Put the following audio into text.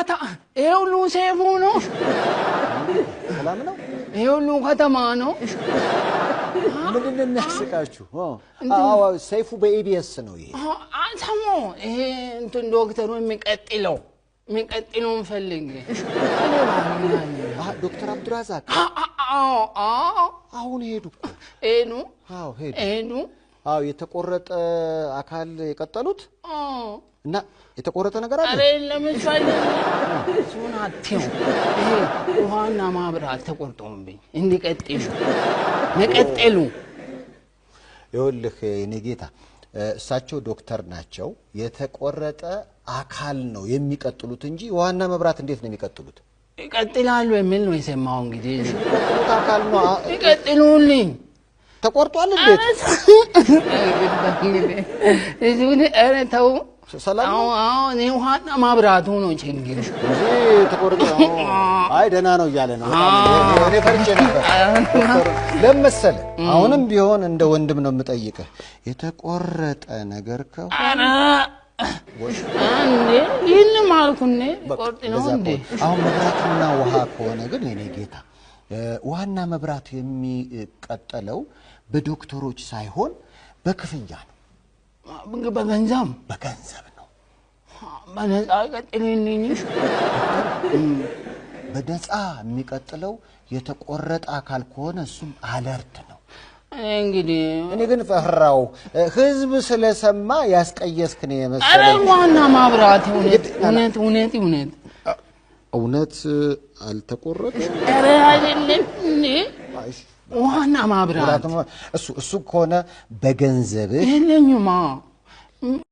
ከታ ይኸውሉ ሴፉ ነው ሰላም ነው ይኸውሉ ከተማ ነው ምንድን ነው የሚያስቃችሁ አዎ ሰይፉ በኢቢኤስ ነው ይሄ አንተሞ ይሄ እንትን ዶክተሩ የሚቀጥለው ፈልግ ዶክተር አብዱራዛቅ አሁን ሄዱኩ ሄዱ የተቆረጠ አካል የቀጠሉት እና የተቆረጠ ነገር አለ አረ ለምሳሌ ሱናቴው ይሄ ውሃና ማብራት ተቆርጦምብኝ እንዲቀጥሉ መቀጠሉ ይኸውልህ የኔ ጌታ እሳቸው ዶክተር ናቸው የተቆረጠ አካል ነው የሚቀጥሉት እንጂ ውሃና መብራት እንዴት ነው የሚቀጥሉት ይቀጥላሉ የሚል ነው የሰማው እንግዲህ የሚቀጥሉት አካል ነው ይቀጥሉልኝ ተቆርጧል እንዴት እዚሁን አረ ተው ሰላም ነው እኔ ውሃና ማብራቱ ነው ችግር ተቆርጦ አይ ደህና ነው እያለ ነው እኔ ፈርቼ ነበር ለምሳሌ አሁንም ቢሆን እንደ ወንድም ነው የምጠይቀህ የተቆረጠ ነገር ከሆነ አንዴ ይህን ማልኩኔ ቆርጥ ነው እንዴ አሁን መብራትና ውሃ ከሆነ ግን የኔ ጌታ ውሃና መብራት የሚቀጠለው በዶክተሮች ሳይሆን በክፍያ ነው በገንዘብ ነው በነፃ ቀጥልልኝ በነፃ የሚቀጥለው የተቆረጠ አካል ከሆነ እሱም አለርት ነው እንግዲህ እኔ ግን ፈራው ህዝብ ስለሰማ ያስቀየስክ ነው የመሰለኝ አረ ዋና ማብራት እውነት አልተቆረጠም አረ አይደለም እንዴ ዋና ማብራት እሱ ከሆነ በገንዘብ የለኝማ